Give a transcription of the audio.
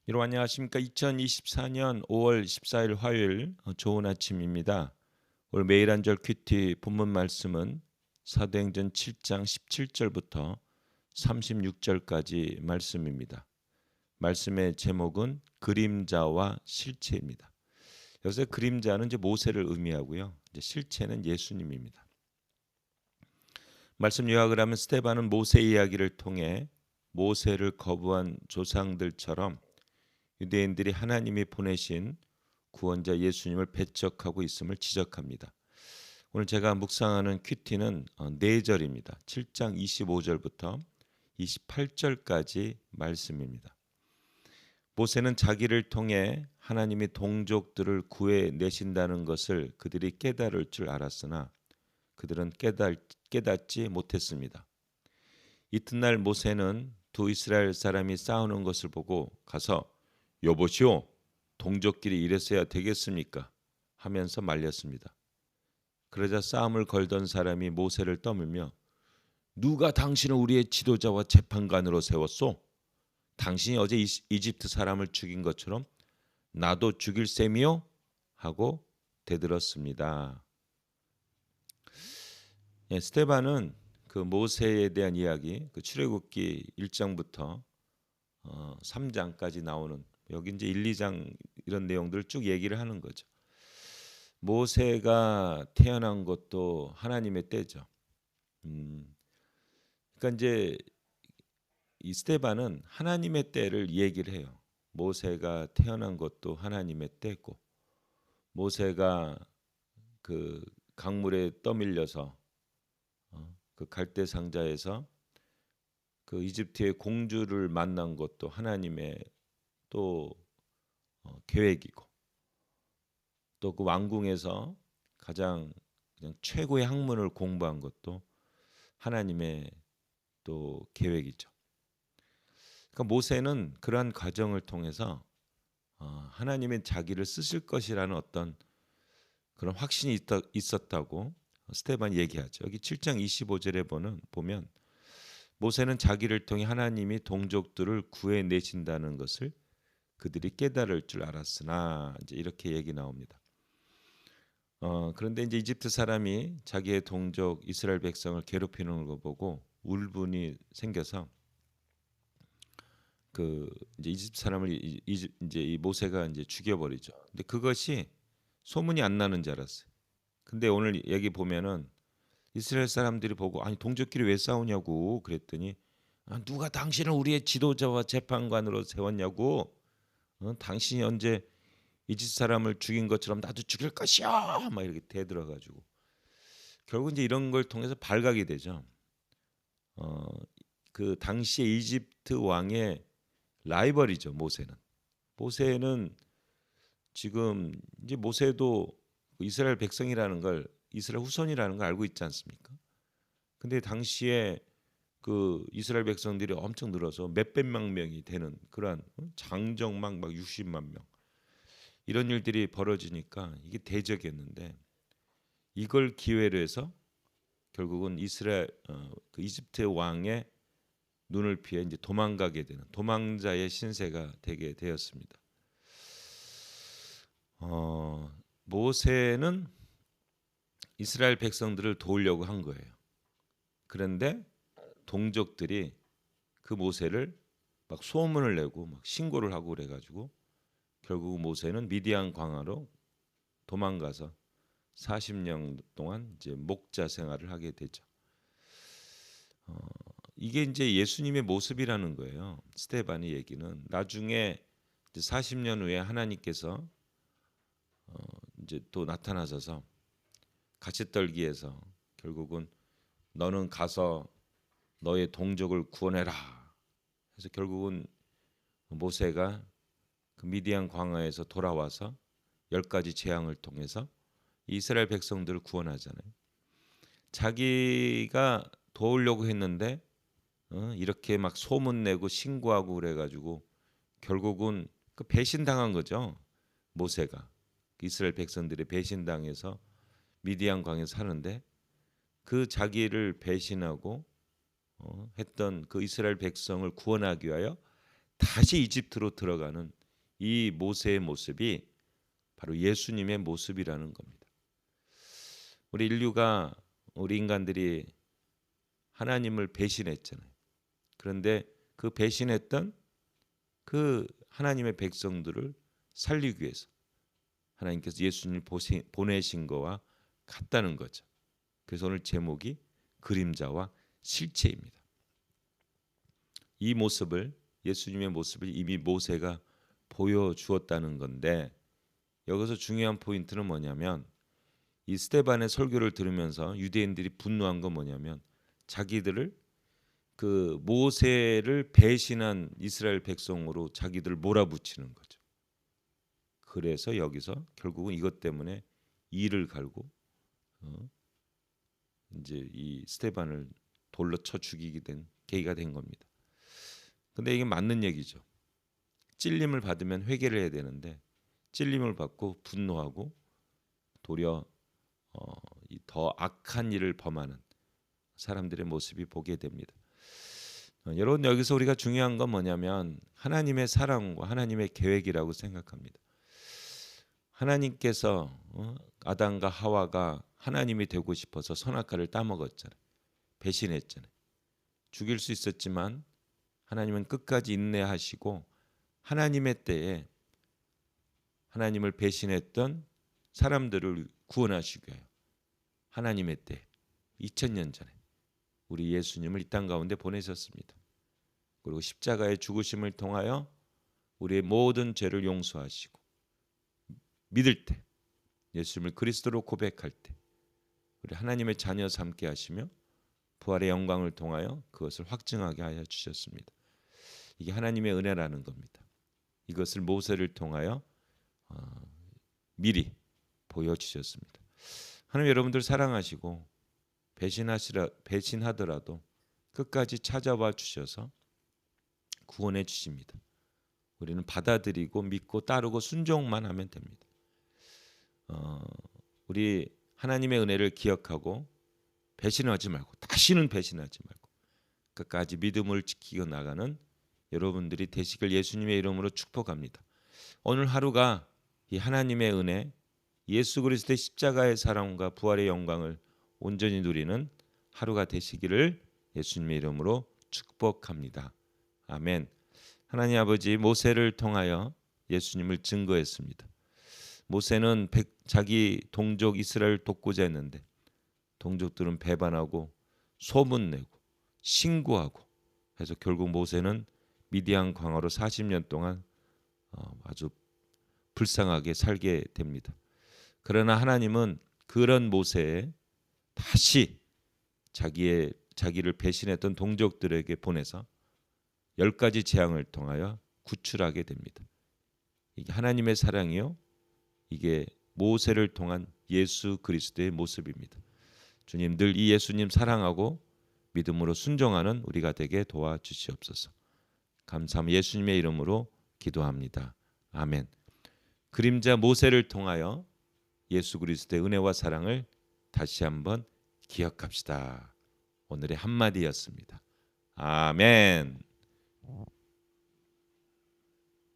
여러분 안녕하십니까? 2024년 5월 14일 화요일 좋은 아침입니다. 오늘 매일 한절 큐티 본문 말씀은 사도행전 7장 17절부터 36절까지 말씀입니다. 말씀의 제목은 그림자와 실체입니다. 여기서 그림자는 이제 모세를 의미하고요. 이제 실체는 예수님입니다. 말씀 요약을 하면 스데반은 모세 이야기를 통해 모세를 거부한 조상들처럼 유대인들이 하나님이 보내신 구원자 예수님을 배척하고 있음을 지적합니다. 오늘 제가 묵상하는 큐티는 4절입니다. 7장 25절부터 28절까지 말씀입니다. 모세는 자기를 통해 하나님이 동족들을 구해내신다는 것을 그들이 깨달을 줄 알았으나 그들은 깨닫지 못했습니다. 이튿날 모세는 두 이스라엘 사람이 싸우는 것을 보고 가서 여보시오, 동족끼리 이랬어야 되겠습니까? 하면서 말렸습니다. 그러자 싸움을 걸던 사람이 모세를 떠밀며 누가 당신을 우리의 지도자와 재판관으로 세웠소? 당신이 어제 이집트 사람을 죽인 것처럼 나도 죽일 셈이요? 하고 대들었습니다. 스데반은 그 모세에 대한 이야기, 그 출애굽기 1장부터 3장까지 나오는 여기 이제 1, 2장 이런 내용들을 쭉 얘기를 하는 거죠. 모세가 태어난 것도 하나님의 때죠. 그러니까 이제 이 스데반은 하나님의 때를 얘기를 해요. 모세가 태어난 것도 하나님의 때고, 모세가 그 강물에 떠밀려서 그 갈대 상자에서 그 이집트의 공주를 만난 것도 하나님의 또 계획이고, 또 그 왕궁에서 가장 그냥 최고의 학문을 공부한 것도 하나님의 또 계획이죠. 그러니까 모세는 그러한 과정을 통해서 하나님의 자기를 쓰실 것이라는 어떤 그런 확신이 있었다고 스데반이 얘기하죠. 여기 7장 25절에 보면 모세는 자기를 통해 하나님이 동족들을 구해내신다는 것을 그들이 깨달을 줄 알았으나 이제 이렇게 얘기 나옵니다. 그런데 이제 이집트 사람이 자기의 동족 이스라엘 백성을 괴롭히는 걸 보고 울분이 생겨서 그 이제 이집트 사람을 이제 이 모세가 이제 죽여버리죠. 근데 그것이 소문이 안 나는 줄 알았어요. 근데 오늘 얘기 보면은 이스라엘 사람들이 보고 아니 동족끼리 왜 싸우냐고 그랬더니 누가 당신을 우리의 지도자와 재판관으로 세웠냐고 당신이 언제 이집트 사람을 죽인 것처럼 나도 죽일 것이야 막 이렇게 대들어가지고 결국 이제 이런 걸 통해서 발각이 되죠. 그 당시에 이집트 왕의 라이벌이죠. 모세는 지금 이제 모세도 이스라엘 백성이라는 걸 이스라엘 후손이라는 걸 알고 있지 않습니까? 근데 당시에 그 이스라엘 백성들이 엄청 늘어서 몇백만 명이 되는 그러한 장정막 막 60만 명 이런 일들이 벌어지니까 이게 대적이었는데 이걸 기회로 해서 결국은 그 이집트의 왕의 눈을 피해 이제 도망가게 되는 도망자의 신세가 되게 되었습니다. 모세는 이스라엘 백성들을 도우려고 한 거예요. 그런데 동족들이 그 모세를 막 소문을 내고 막 신고를 하고 그래가지고 결국 모세는 미디안 광야로 도망가서 40년 동안 이제 목자 생활을 하게 되죠. 이게 이제 예수님의 모습이라는 거예요. 스데반의 얘기는 나중에 이제 40년 후에 하나님께서 이제 또 나타나셔서 가시떨기에서 결국은 너는 가서 너의 동족을 구원해라. 그래서 결국은 모세가 그 미디안 광야에서 돌아와서 10가지 재앙을 통해서 이스라엘 백성들을 구원하잖아요. 자기가 도우려고 했는데 이렇게 막 소문내고 신고하고 그래가지고 결국은 그 배신당한 거죠. 모세가 이스라엘 백성들이 배신당해서 미디안 광야에 사는데 그 자기를 배신하고 했던 그 이스라엘 백성을 구원하기 위하여 다시 이집트로 들어가는 이 모세의 모습이 바로 예수님의 모습이라는 겁니다. 우리 인류가, 우리 인간들이 하나님을 배신했잖아요. 그런데 그 배신했던 그 하나님의 백성들을 살리기 위해서 하나님께서 예수님을 보내신 거와 같다는 거죠. 그래서 오늘 제목이 그림자와 실체입니다. 이 모습을, 예수님의 모습을 이미 모세가 보여주었다는 건데, 여기서 중요한 포인트는 뭐냐면, 이 스데반의 설교를 들으면서 유대인들이 분노한 건 뭐냐면, 자기들을 그 모세를 배신한 이스라엘 백성으로 자기들을 몰아붙이는 거죠. 그래서 여기서 결국은 이것 때문에 이를 갈고 이제 이 스데반을 돌로 쳐 죽이게 된 계기가 된 겁니다. 근데 이게 맞는 얘기죠. 찔림을 받으면 회개를 해야 되는데, 찔림을 받고 분노하고 도리어 더 악한 일을 범하는 사람들의 모습이 보게 됩니다. 여러분, 여기서 우리가 중요한 건 뭐냐면 하나님의 사랑과 하나님의 계획이라고 생각합니다. 하나님께서 아담과 하와가 하나님이 되고 싶어서 선악과를 따먹었잖아요. 배신했잖아요. 죽일 수 있었지만 하나님은 끝까지 인내하시고 하나님의 때에 하나님을 배신했던 사람들을 구원하시기 위하여 하나님의 때 2000년 전에 우리 예수님을 이 땅 가운데 보내셨습니다. 그리고 십자가의 죽으심을 통하여 우리의 모든 죄를 용서하시고 믿을 때, 예수님을 그리스도로 고백할 때 우리 하나님의 자녀 삼게 하시며 부활의 영광을 통하여 그것을 확증하게 하여 주셨습니다. 이게 하나님의 은혜라는 겁니다. 이것을 모세를 통하여 미리 보여주셨습니다. 하나님 여러분들 사랑하시고 배신하더라도 끝까지 찾아와 주셔서 구원해 주십니다. 우리는 받아들이고 믿고 따르고 순종만 하면 됩니다. 우리 하나님의 은혜를 기억하고 배신하지 말고, 다시는 배신하지 말고 끝까지 믿음을 지키고 나가는 여러분들이 되시길 예수님의 이름으로 축복합니다. 오늘 하루가 이 하나님의 은혜, 예수 그리스도의 십자가의 사랑과 부활의 영광을 온전히 누리는 하루가 되시기를 예수님의 이름으로 축복합니다. 아멘. 하나님 아버지, 모세를 통하여 예수님을 증거했습니다. 모세는 자기 동족 이스라엘 돕고자 했는데 동족들은 배반하고 소문내고 신고하고 해서 결국 모세는 미디안 광야로 40년 동안 아주 불쌍하게 살게 됩니다. 그러나 하나님은 그런 모세에 다시 자기를 배신했던 동족들에게 보내서 10가지 재앙을 통하여 구출하게 됩니다. 이게 하나님의 사랑이요, 이게 모세를 통한 예수 그리스도의 모습입니다. 주님, 늘 이 예수님 사랑하고 믿음으로 순종하는 우리가 되게 도와주시옵소서. 감사함 예수님의 이름으로 기도합니다. 아멘. 그림자 모세를 통하여 예수 그리스도의 은혜와 사랑을 다시 한번 기억합시다. 오늘의 한마디였습니다. 아멘.